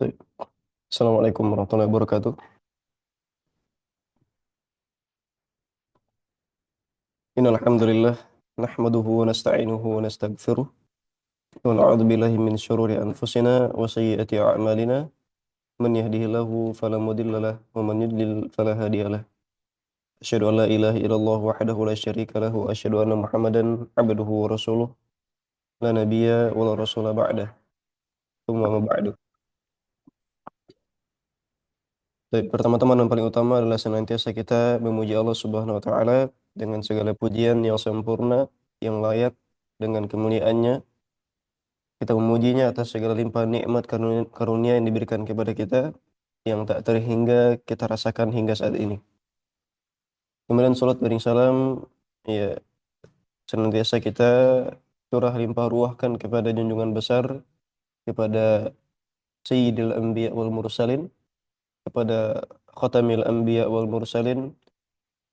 Baik. Assalamualaikum warahmatullahi wabarakatuh. Innal hamdalillah nahmaduhu wa nasta'inuhu wa nastaghfiruh wa na'udzu billahi min syururi anfusina wa sayyiati a'malina. Man yahdihillahu fala mudilla lahu wa man yudlil fala hadiya lahu. Asyhadu an la ilaha illallah wahdahu la syarika lahu wa asyhadu anna Muhammadan abduhu wa rasuluh la nabiyya wa la rasula ba'dah. Tsumma ma ba'du. Baik, pertama-tama dan paling utama adalah senantiasa kita memuji Allah Subhanahu wa taala dengan segala pujian yang sempurna, yang layak dengan kemuliaannya. Kita memujinya atas segala limpahan nikmat karunia yang diberikan kepada kita yang tak terhingga kita rasakan hingga saat ini. Kemudian salat bering salam, ya, senantiasa kita curah limpah ruahkan kepada junjungan besar, kepada Sayyidil Anbiya wal Mursalin, kepada Khatamil Anbiya wal Mursalin,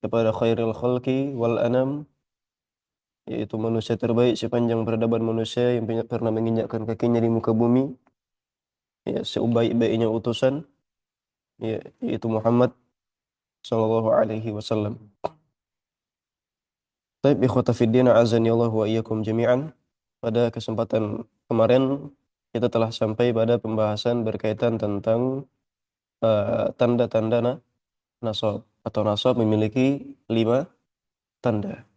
kepada Khairil Khalqi wal Anam, yaitu manusia terbaik sepanjang peradaban manusia yang pernah menginjakkan kakinya di muka bumi, ya, sebaik-baiknya utusan, ya, yaitu Muhammad sallallahu alaihi wasallam. Baik, ikhwata fiddin, azani Allah wa iyyakum jami'an. Pada kesempatan kemarin kita telah sampai pada pembahasan berkaitan tentang tanda-tanda nasab atau nasab memiliki 5 tanda.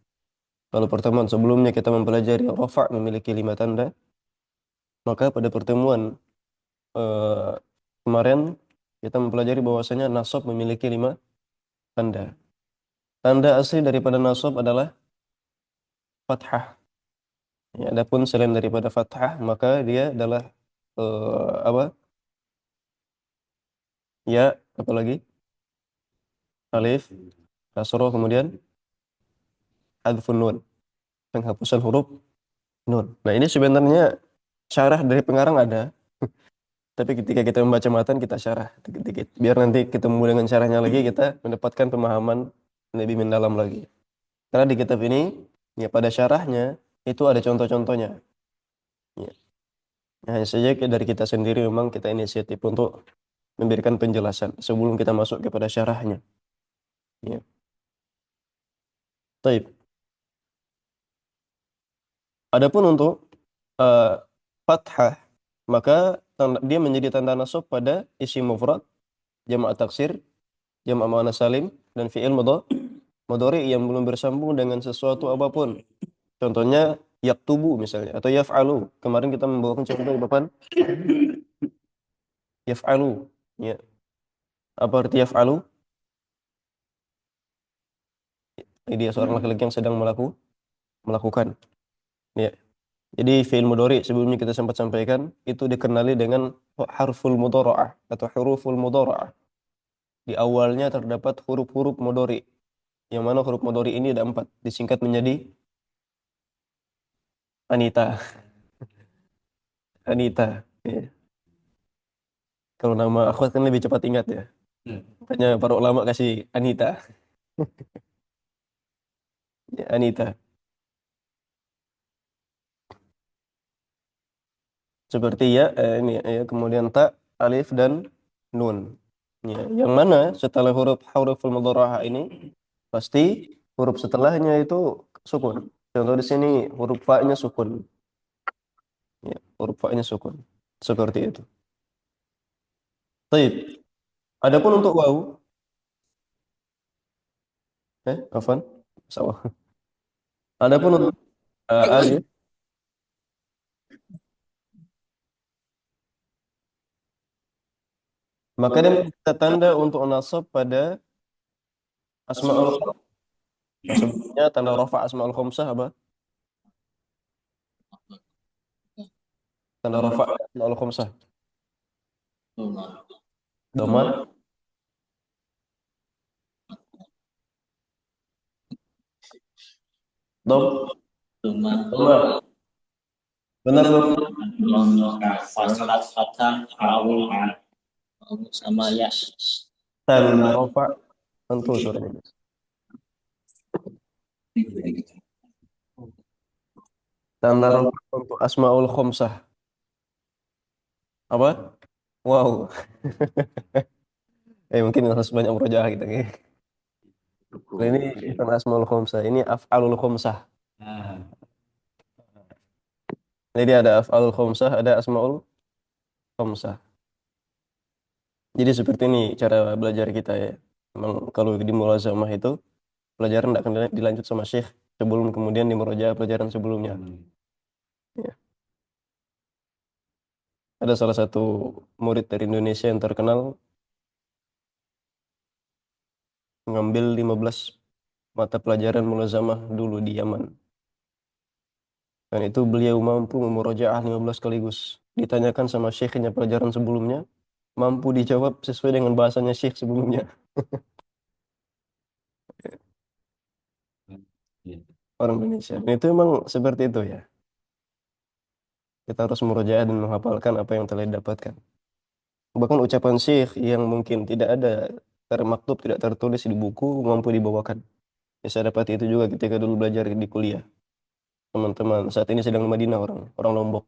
Kalau pertemuan sebelumnya kita mempelajari rafa' memiliki 5 tanda, maka pada pertemuan eh, kemarin kita mempelajari bahwasanya nasab memiliki 5 tanda. Tanda asli daripada nasab adalah fathah. Ya, adapun selain daripada fathah maka dia adalah apa? Ya, apa lagi? Alif, kasroh, kemudian hadfun nun, penghapusan huruf nun. Nah, ini sebenarnya syarah dari pengarang ada, tapi ketika kita membaca matan kita syarah dikit-dikit. Biar nanti ketemu dengan syarahnya lagi kita mendapatkan pemahaman lebih mendalam lagi. Karena di kitab ini ya pada syarahnya itu ada contoh-contohnya. Ya, hanya saja dari kita sendiri memang kita inisiatif untuk memberikan penjelasan sebelum kita masuk kepada syarahnya. Ya. Taib. Adapun untuk eh, fathah, maka dia menjadi tanda nasab pada isim mufrad, jamak taksir, jamak muannats salim, dan fi'il mudhari yang belum bersambung dengan sesuatu apapun. Contohnya yaktubu misalnya atau yaf'alu. Kemarin kita membawakan contoh di depan yaf'alu. Ya. Apa arti yaf'alu? Dia seorang laki-laki yang sedang melakukan. Ya. Jadi fi'il mudhari sebelumnya kita sempat sampaikan itu dikenali dengan harful mudhara'ah atau huruful mudhara'ah. Di awalnya terdapat huruf-huruf mudhari. Yang mana huruf mudhari ini ada 4, disingkat menjadi Anita. Anita. Ya. Kalau nama akhwat kan lebih cepat ingat ya. Makanya para ulama kasih Anita. Ya, Anita. Seperti ya, ini ya, kemudian ta, alif dan nun. Ya, yang mana setelah huruful mudhara'ah ini pasti huruf setelahnya itu sukun. Contoh di sini huruf fa-nya sukun. Ya, huruf fa-nya sukun. Seperti itu. Baik. Adapun untuk waw, afwan. Sawah. Adapun untuk alif, maka dia menjadi tanda untuk nasab pada asmaul khamsah. Sebelumnya tanda rafa asmaul khamsah apa? Tanda rafa asmaul khamsah. Dhamma, dom, dhamma. Benar belum? Fasalat fathah awal sama ya. Tanda rafa tentu suaranya. Tanda rafa untuk asmaul khamsah. Apa? Wow. Mungkin harus banyak murojaah kita. Nah, ini bukan asmaul khomsah, ini af'alul khomsah. Jadi ada af'alul khomsah, ada asmaul khomsah. Jadi seperti ini cara belajar kita ya. Memang kalau di mulazamah itu pelajaran tidak akan dilanjut sama syekh sebelum kemudian di murojaah pelajaran sebelumnya. Ya. Ada salah satu murid dari Indonesia yang terkenal mengambil 15 mata pelajaran mulazamah dulu di Yaman. Dan itu beliau mampu memurojaah 15 sekaligus. Ditanyakan sama syekhnya pelajaran sebelumnya, mampu dijawab sesuai dengan bahasanya syekh sebelumnya. Orang Indonesia. Dan itu memang seperti itu ya. Kita harus murojaah dan menghafalkan apa yang telah didapatkan. Bahkan ucapan syekh yang mungkin tidak ada termaktub, tidak tertulis di buku, mampu dibawakan. Ya, saya dapat itu juga ketika dulu belajar di kuliah. Teman-teman saat ini sedang di Madinah, orang Lombok.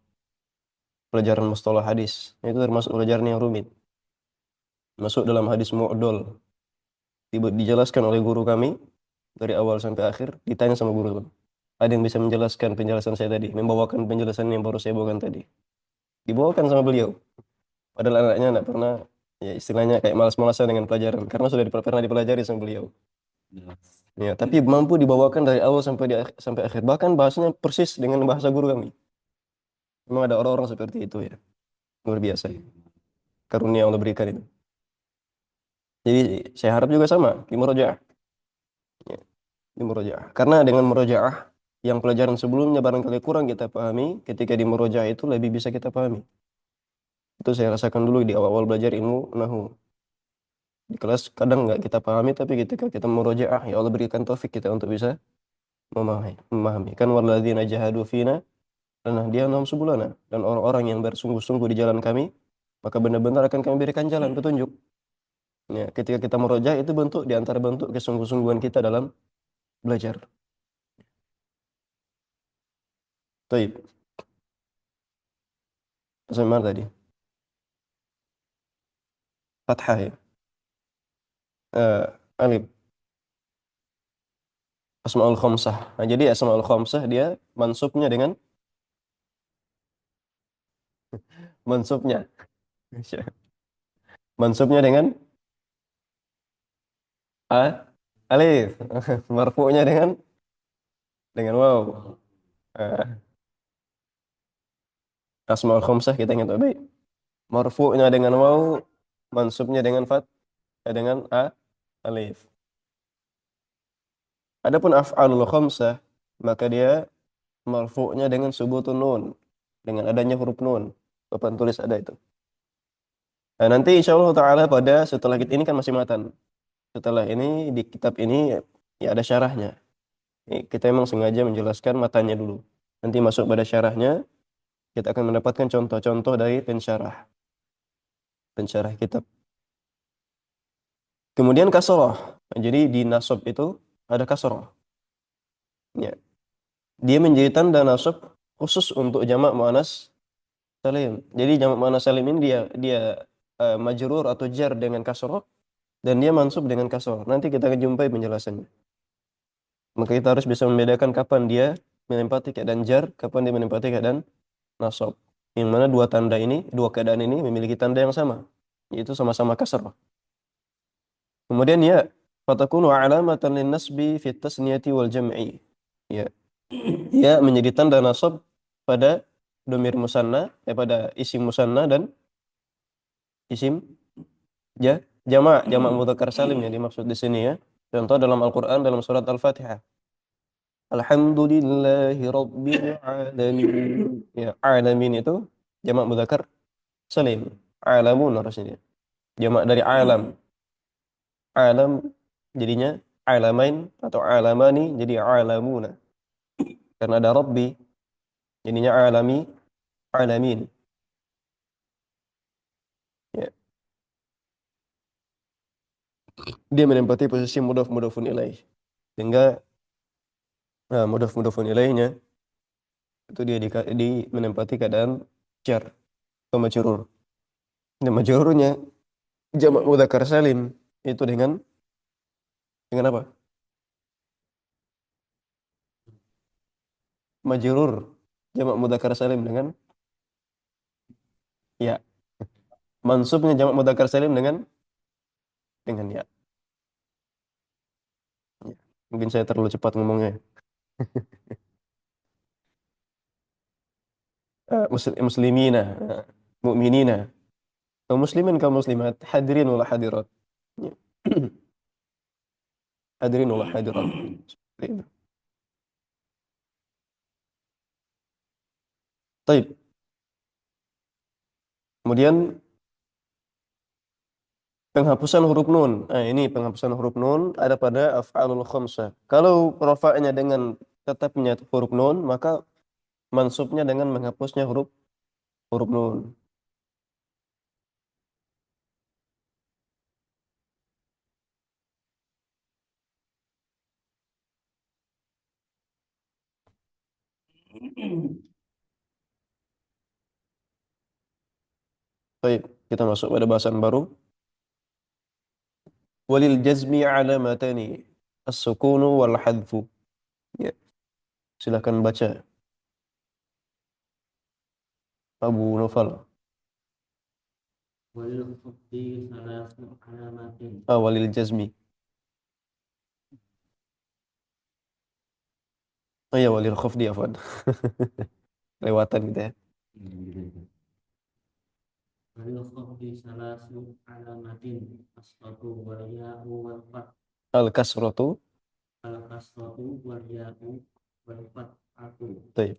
Pelajaran mustalah hadis. Itu termasuk pelajaran yang rumit. Masuk dalam hadis mu'dol. Dijelaskan oleh guru kami dari awal sampai akhir, ditanya sama guru kami. Ada yang bisa menjelaskan penjelasan saya tadi, membawakan penjelasan yang baru saya bawakan tadi. Dibawakan sama beliau. Padahal anaknya tidak pernah, ya istilahnya kayak malas-malasan dengan pelajaran, karena sudah pernah dipelajari sama beliau. Ya, tapi mampu dibawakan dari awal sampai akhir. Bahkan bahasanya persis dengan bahasa guru kami. Memang ada orang-orang seperti itu ya. Luar biasa ya. Karunia yang Allah berikan itu. Jadi saya harap juga sama di murojaah. Ya, di murojaah. Karena dengan murojaah yang pelajaran sebelumnya barangkali kurang kita pahami, ketika di murojaah itu lebih bisa kita pahami. Itu saya rasakan dulu di awal-awal belajar ilmu nahu. Di kelas kadang nggak kita pahami, tapi ketika kita murojaah, ya Allah berikan taufik kita untuk bisa memahami. Kan walladzina jahadu fina lanahdiyannahum subulana. Dan orang-orang yang bersungguh-sungguh di jalan kami, maka benar-benar akan kami berikan jalan petunjuk. Ya, ketika kita murojaah itu bentuk di antara bentuk kesungguh-sungguhan kita dalam belajar. Baik, sampai mana tadi? Fathah ya. Alif. Asmaul khamsah. Nah, jadi asmaul khamsah dia mansubnya dengan mansubnya. Mansubnya dengan a alif. Marfu'nya dengan waw. Eh, Asmaul khamsah kita ingat baik. Marfu'nya dengan waw, mansubnya dengan dengan a alif. Adapun af'alul khamsah maka dia marfu'nya dengan subutun nun, dengan adanya huruf nun. Papan tulis ada itu. Nah, nanti insya Allah Ta'ala pada setelah ini kan masih matan. Setelah ini di kitab ini ya ada syarahnya. Kita memang sengaja menjelaskan matanya dulu. Nanti masuk pada syarahnya, kita akan mendapatkan contoh-contoh dari pensyarah kitab. Kemudian kasroh. Nah, jadi di nasab itu ada kasroh. Ya. Dia menjadi tanda nasab khusus untuk jamak muannas salim. Jadi jamak muannas salim ini dia dia majrur atau jar dengan kasroh dan dia mansub dengan kasroh. Nanti kita akan jumpai penjelasannya. Maka kita harus bisa membedakan kapan dia menempati keadaan jar, kapan dia menempati keadaan nasab. Yang mana dua tanda ini, dua keadaan ini memiliki tanda yang sama, yaitu sama-sama kasrah. Kemudian ya, fatakunu alamatan linnasbi fit tasniyati wal jam'i. Ya, ya menjadi tanda nasab pada domir musanna, pada isim musanna dan isim jamak mudzakkar salim yang dimaksud di sini ya. Contoh dalam Al-Qur'an dalam surat Al-Fatihah. Alhamdulillahi rabbil alamin. Ya, alamin itu jamak mudzakkar salim. Alamun harusnya dia. Jamak dari alam. Alam jadinya alamain atau alamani jadi alamuna. Karena ada rabbi jadinya alamin. Ya. Dia menempati posisi mudhaf ilaih. Sehingga mudhaf ilaihnya itu dia menempati keadaan jar atau majrur. Dan majrurnya jamak mudzakkar salim itu dengan apa? Majrur jamak mudzakkar salim dengan ya. Mansubnya jamak mudzakkar salim dengan ya. Ya. Mungkin saya terlalu cepat ngomongnya. Muslimina, mu'minina, kaum muslimin kaum muslimat, hadirin wal hadirat. Ya. Hadirin wal hadirat. Seperti itu. Taib. Kemudian penghapusan huruf nun. Nah, ini penghapusan huruf nun ada pada af'alul khamsah. Kalau rafa'nya dengan tetapnya huruf nun, maka mansubnya dengan menghapusnya huruf huruf nun. Baik, kita masuk pada bahasan baru. Walil jazmi alamatani as-sukunu wal hadfu. Ya, silakan baca Abu Nufal. وللخفض ثلاث علامات. Walil jazmi. Oh ya, walil khafdi afwan. Lewatan gitu ya. وللخفض ثلاث علامات الصاد والياء والفتح. Al-kasratu. الكسرة والياء والفتحة. Baik.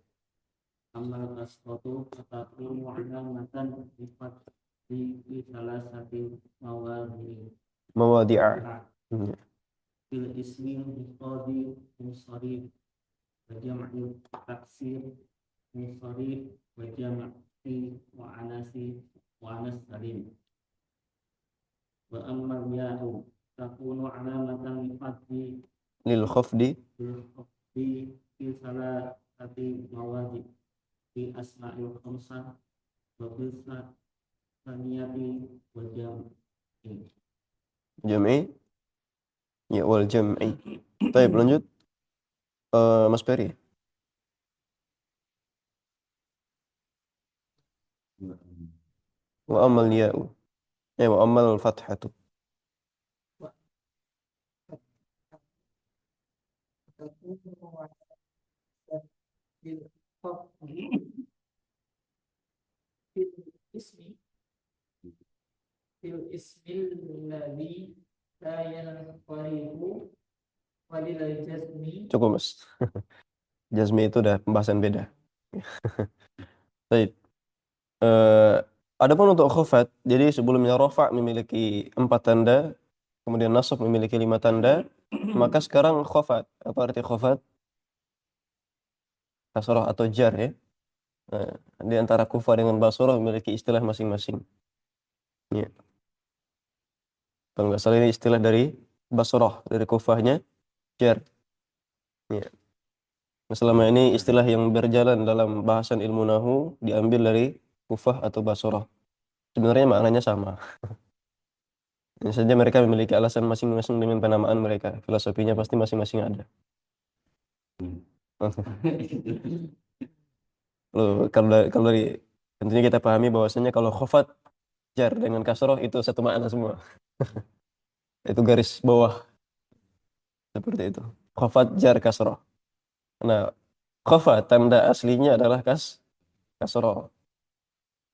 أما الكسرة فتكون علامة للفتح في ثلاثة مواضع. Mawadi'a. Ya. في الاسم المفرد منصرف وجمع التكسير منصرف وجمع في وأنس سليم. وأما الياء تكون علامة للفتح Lil khafdi. في ثلاثة مواضع في أسماء الخمسة وفي الثانية والجمع. Jam'i. Ya, wal jam'i. Baik, lanjut. Mas Peri. Wa amal ya'u. Wa amal fathatu. fil ismil ladzi la yanqalibu walil jazmi. Cukup, Mas. Jazmi itu udah pembahasan beda. Baik. Eh, Adapun untuk khafat, jadi sebelumnya rafa memiliki 4 tanda, kemudian nasab memiliki 5 tanda, maka sekarang khafat. Apa arti khafat? Kasrah atau jar ya. Nah, di antara Kufah dengan Basrah memiliki istilah masing-masing. Ya. Kalau nggak salah ini istilah dari Basrah, dari Kufahnya jar. Ya. Nah, selama ini istilah yang berjalan dalam bahasan ilmu nahu diambil dari Kufah atau Basrah. Sebenarnya maknanya sama. Hanya saja mereka memiliki alasan masing-masing dengan penamaan mereka. Filosofinya pasti masing-masing ada. Kalau dari tentunya kita pahami bahwasanya kalau khafat jar dengan kasroh itu satu makna semua. Itu garis bawah seperti itu. Khafat jar kasroh. Nah, khafat tanda aslinya adalah kasroh.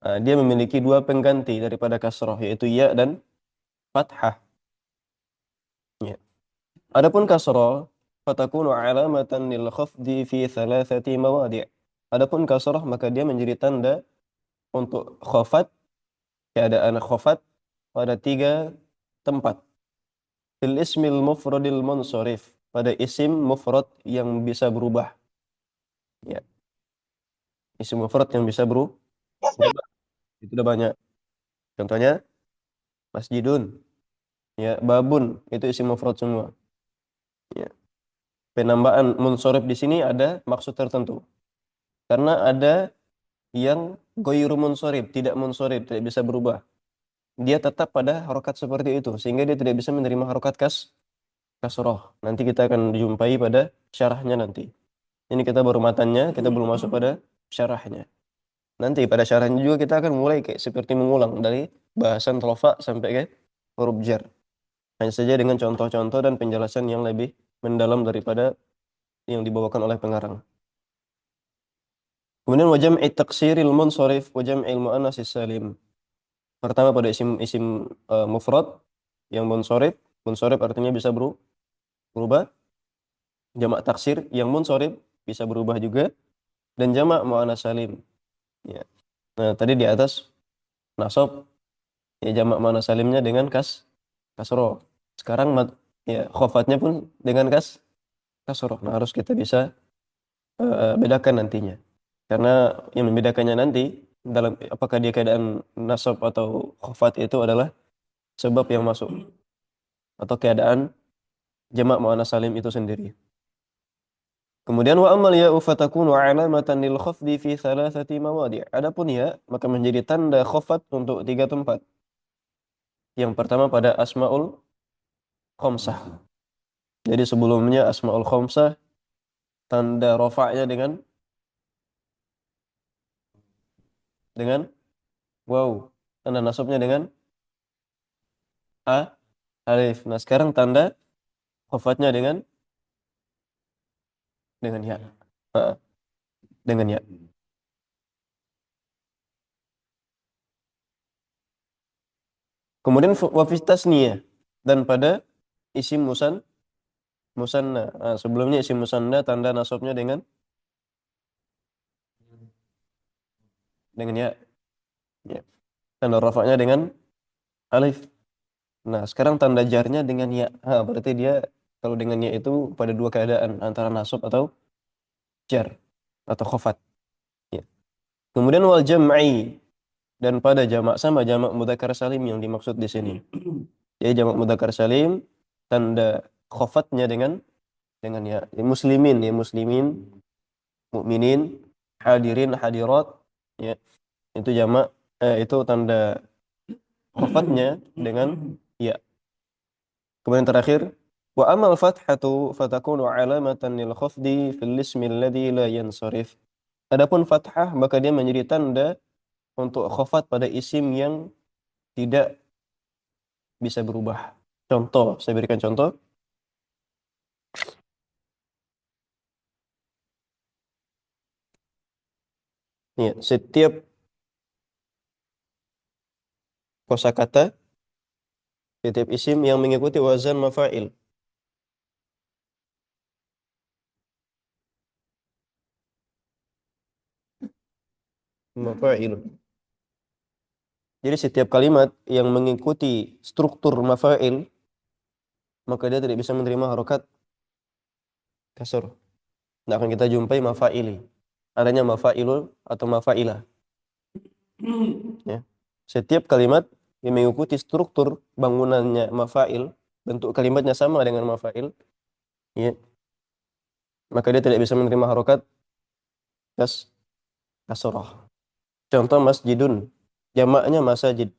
Nah, dia memiliki dua pengganti daripada kasroh yaitu ya dan fathah. Ya. Adapun kasroh fatakunu alamatan lil khafdi fi thalathati mawadi'. Adapun kasroh maka dia menjadi tanda untuk khafat, keadaan khafat pada 3 tempat. Fil ismil mufradil munsharif, pada isim mufrad yang bisa berubah. Ya, isim mufrad yang bisa berubah itu udah banyak. Contohnya masjidun, ya, babun itu isim mufrad semua. Ya. Penambahan munsharif di sini ada maksud tertentu. Karena ada yang ghairu munsharif, tidak munsharif, tidak bisa berubah. dia tetap pada harokat seperti itu, sehingga dia tidak bisa menerima harokat kasroh. Nanti kita akan jumpai pada syarahnya nanti. Ini kita baru matannya, kita belum masuk pada syarahnya. Nanti pada syarahnya juga kita akan mulai kayak seperti mengulang dari bahasan rofa sampai ke huruf jar. Hanya saja dengan contoh-contoh dan penjelasan yang lebih mendalam daripada yang dibawakan oleh pengarang. Kemudian wajam'i taksiril munsharif wajam'il muannas salim. Pertama pada isim mufrad yang munsharif. Munsharif artinya bisa berubah. Jamak taksir yang munsharif bisa berubah juga, dan jamak muannas salim. Ya. Nah, tadi di atas nasab ya jamak muannas salimnya dengan kasroh. Sekarang ya khofatnya pun dengan kasroh. Nah, harus kita bisa bedakan nantinya. Karena yang membedakannya nanti dalam apakah dia keadaan nasab atau khofat itu adalah sebab yang masuk atau keadaan jamak muannas salim itu sendiri. Kemudian wa amal ya fatakunu alamatan lil khafdi fi thalathati mawadi'. Adapun ya maka menjadi tanda khafat untuk 3 tempat. Yang pertama pada asmaul khamsah. Jadi sebelumnya asmaul khamsah tanda rafa'nya dengan waw. Tanda nasabnya dengan alif. Nah, sekarang tanda khafatnya dengan ya. Ha, dengan ya. Kemudian wa fi tasniyah dan pada isim musanna. Nah, sebelumnya isim musanna tanda nasabnya dengan ya. Ya. Tanda rafa'nya dengan alif. Nah, sekarang tanda jarnya dengan ya. Berarti dia kalau dengan ya itu pada dua keadaan antara nasab atau jar atau khafat. Ya. Kemudian wal jam'i dan pada jamak sama jamak mudzakkar salim yang dimaksud di sini. Jadi jamak mudzakkar salim tanda khafatnya dengan ya. Ya muslimin, mukminin, hadirin, hadirat, ya. Itu jamak itu tanda khafatnya dengan ya. Kemudian terakhir wa amal fathatu fatakunu alamatan lil khafdi fil ismi alladhi la yansarif. Adapun fathah maka dia menjadi tanda untuk khafat pada isim yang tidak bisa berubah. Contoh, saya berikan contoh. Ya, setiap kosakata, setiap isim yang mengikuti wazan mafa'il. Mafa'il. Jadi setiap kalimat yang mengikuti struktur mafa'il, maka dia tidak bisa menerima harokat kasar. Nah, akan kita jumpai mafa'ili. Adanya mafa'ilul atau mafa'ilah. Ya. Setiap kalimat yang mengikuti struktur bangunannya mafa'il, bentuk kalimatnya sama dengan mafa'il, ya, maka dia tidak bisa menerima harokat kasroh. Contoh masjidun, jamaknya masajid.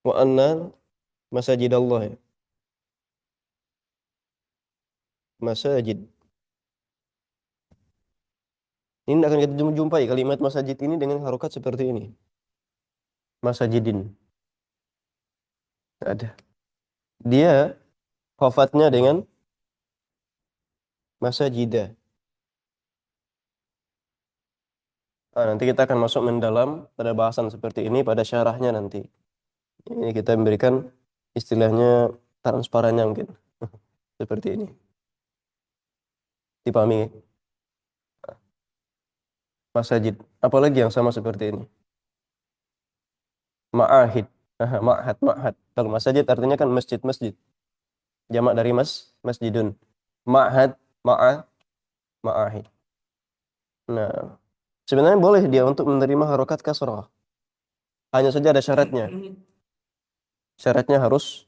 Wa anna masajidallah, ya. Masajid. Ini akan kita jumpai kalimat masajid ini dengan harokat seperti ini. Masajidin. Ada. Dia khafatnya dengan masajidah. Nah, nanti kita akan masuk mendalam pada bahasan seperti ini pada syarahnya nanti. Ini kita memberikan istilahnya transparannya mungkin. Seperti ini. Dipahami? Ya? Masajid. Apalagi yang sama seperti ini? Ma'ahid. Ma'had. Kalau masajid artinya kan masjid-masjid. Jamak dari masjidun. Ma'had, ma'ahid. Nah, sebenarnya boleh dia untuk menerima harokat kasrah. Hanya saja ada syaratnya. Syaratnya harus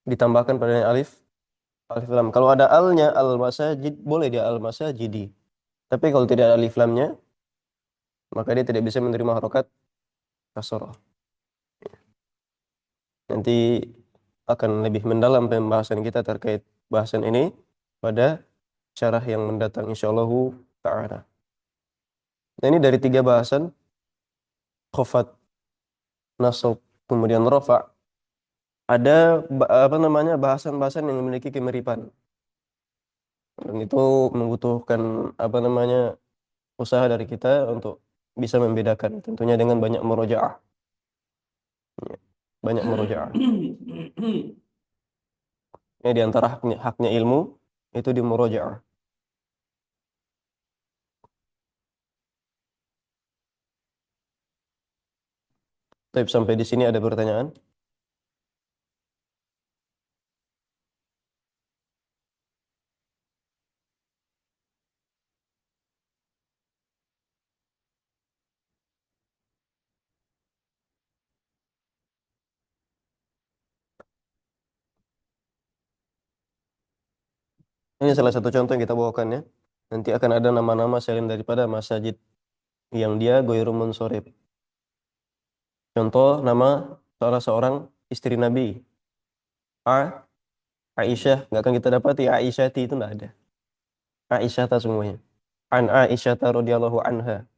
ditambahkan pada alif lam. Kalau ada alnya al masajid boleh dia al masajidi. Tapi kalau tidak ada alif lamnya maka dia tidak bisa menerima harokat kasroh. Nanti akan lebih mendalam pembahasan kita terkait bahasan ini pada syarah yang mendatang insyaallah ta'ala. Nah, ini dari 3 bahasan, khafat, nasab, kemudian rafa, ada apa namanya bahasan-bahasan yang memiliki kemiripan. Dan itu membutuhkan apa namanya usaha dari kita untuk bisa membedakan, tentunya dengan banyak murojaah. Ya, banyak murojaah. Ini di antara haknya ilmu itu di murojaah. Tapi sampai di sini ada pertanyaan? Ini salah satu contoh yang kita bawakan ya. Nanti akan ada nama-nama selain daripada masajid yang dia ghairu munsorib. Contoh nama salah seorang istri Nabi, Aisyah. Nggak akan kita dapati Aisyati, itu nggak ada. Aisyah ta semuanya. An Aisyah radhiyallahu anha.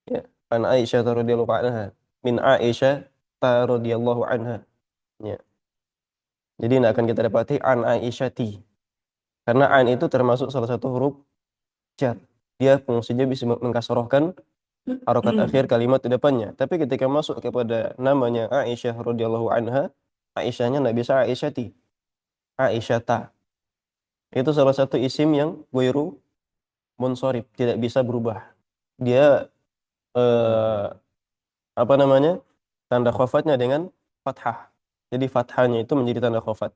Ya. An Aisyah radhiyallahu anha. Min Aisyah radhiyallahu anha. Ya. Jadi nggak akan kita dapati an Aisyati. Karena an itu termasuk salah satu huruf jar. Dia fungsinya bisa mengkasrohkan harokat akhir kalimat di depannya. Tapi ketika masuk kepada namanya Aisyah radhiyallahu anha, Aisyahnya nggak bisa Aisyati, Aisyata. Itu salah satu isim yang ghairu munsorib, tidak bisa berubah. Dia eh, apa namanya? Tanda khafatnya dengan fathah. Jadi fathahnya itu menjadi tanda khafat.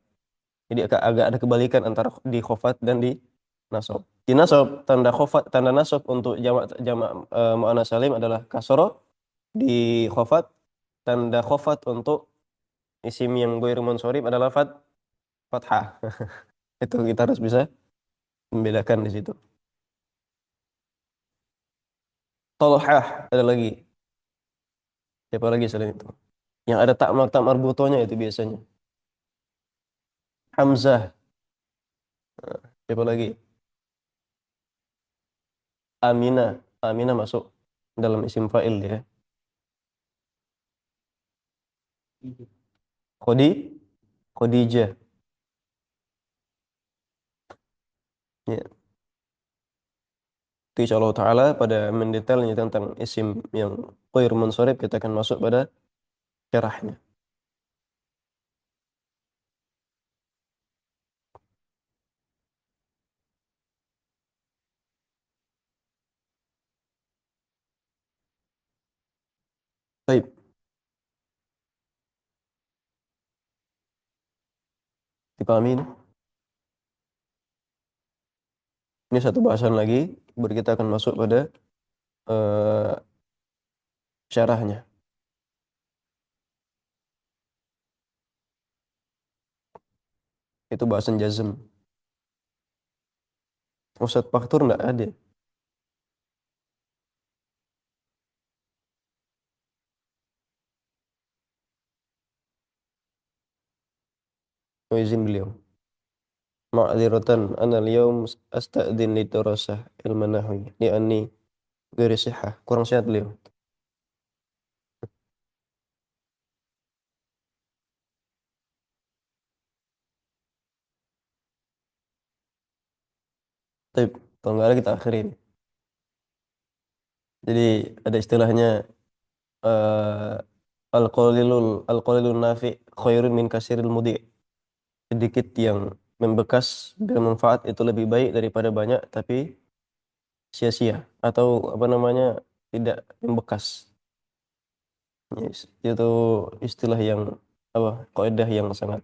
Jadi agak ada kebalikan antara di khafat dan di nasab. Di nasab tanda khafat, tanda nasab untuk jamak jamak muannats salim adalah kasroh. Di khafat tanda khafat untuk isim yang ghairu munsorib adalah fathah. Itu kita harus bisa membedakan di situ. Tolhah ada lagi. Siapa lagi selain itu? Yang ada tak marbutonya itu biasanya. Hamzah. Siapa lagi? Aminah. Aminah masuk dalam isim fa'il ya. Khodi, Khadijah. Ya. Itu insyaallah ta'ala pada mendetailnya tentang isim yang ghair munsorib kita akan masuk pada syarahnya. Baik, dipahami ini? Ini satu bahasan lagi, baru kita akan masuk pada eh, syarahnya. Itu bahasan jazm. Ustadz Faktur nggak ada. Oh, izin beliau. Ma'adziratan ana al-yawm asta'din li dirasah ilmu nahwi li'anni ghairi sihah. Kurang sehat beliau. Tapi kalau nggak ada kita akhirin. Jadi ada istilahnya eh al-qalilun nafi khairun min kasiril mudi. Sedikit yang membekas bermanfaat itu lebih baik daripada banyak tapi sia-sia atau apa namanya tidak membekas. Yes. Itu istilah yang apa kaidah yang sangat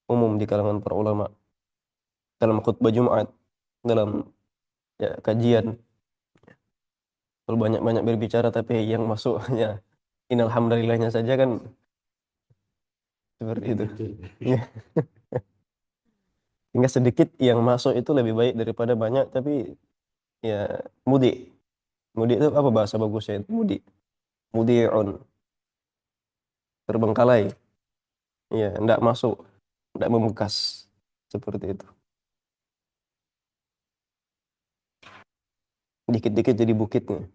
umum di kalangan para ulama dalam khutbah Jumat, dalam ya, kajian. Kalau banyak-banyak berbicara tapi yang masuknya inalhamdulillahnya saja kan seperti itu. Ya. Hingga sedikit yang masuk itu lebih baik daripada banyak tapi ya mudi. Mudi itu apa bahasa bagusnya itu? Mudi. Mudi'un. terbengkalai. Ya, enggak masuk, enggak membekas. Seperti itu. Dikit-dikit jadi bukitnya.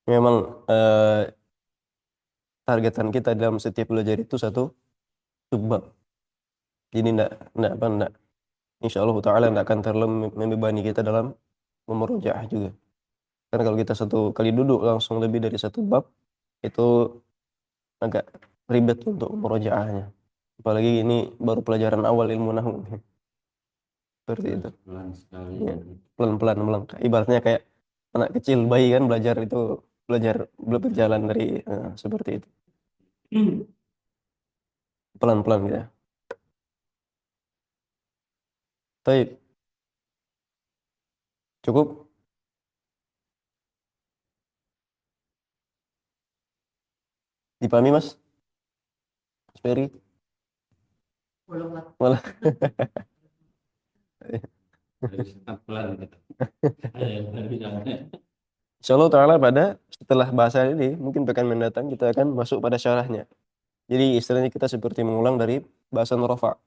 Memang targetan kita dalam setiap belajar itu satu bab. Jadi enggak apa enggak. Insya Allah Ta'ala enggak akan terlalu membebani kita dalam memurojaah juga. Karena kalau kita satu kali duduk langsung lebih dari satu bab, itu agak ribet untuk murojaahnya. Apalagi ini baru pelajaran awal ilmu nahwu. Seperti itu. Pelan sekali. Ya, pelan-pelan melangkah. Ibaratnya kayak anak kecil bayi kan belajar itu belajar belum berjalan dari seperti itu. Pelan-pelan gitu. Baik, cukup. Dipahami Mas? Mas Ferry? Malah. Harus pelan gitu. Insya Allah Ta'ala pada setelah bahasan ini mungkin pekan mendatang kita akan masuk pada syarahnya. Jadi istilahnya kita seperti mengulang dari bahasan rafa.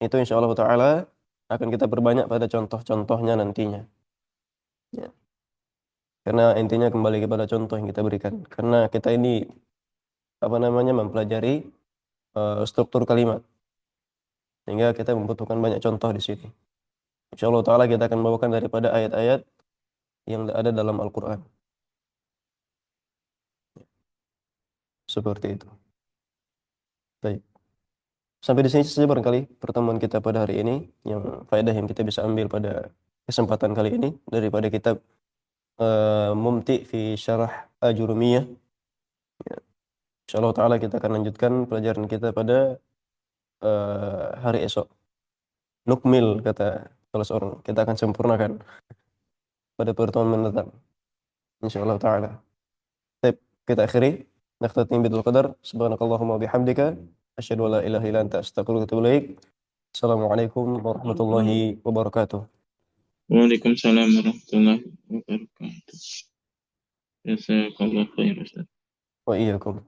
Itu insya Allah Ta'ala akan kita perbanyak pada contoh-contohnya nantinya. Ya. Karena intinya kembali kepada contoh yang kita berikan. Karena kita ini apa namanya mempelajari struktur kalimat. Sehingga kita membutuhkan banyak contoh di sini. Insya Allah Ta'ala kita akan bawakan daripada ayat-ayat yang ada dalam Al-Quran. Seperti itu. Baik. Sampai di sini saja barangkali pertemuan kita pada hari ini. Yang faedah yang kita bisa ambil pada kesempatan kali ini daripada kitab Mumti fi Syarah Ajurumiyah. Ya. Insya Allah Ta'ala kita akan lanjutkan pelajaran kita pada hari esok. Nukmil kata salah seorang. Kita akan sempurnakan pada pertemuan mendatang. Insya Allah Ta'ala. Baik, kita akhiri. Nakhtatim bidul qadar. Subhanakallahumma bihamdika. Asyhadu an la ilaha illa anta astaghfiruka wa atubu ilaik. Assalamualaikum warahmatullahi wabarakatuh. Waalaikumsalam warahmatullahi wabarakatuh. Jazakallah khair Ustaz. Wa iyyakum.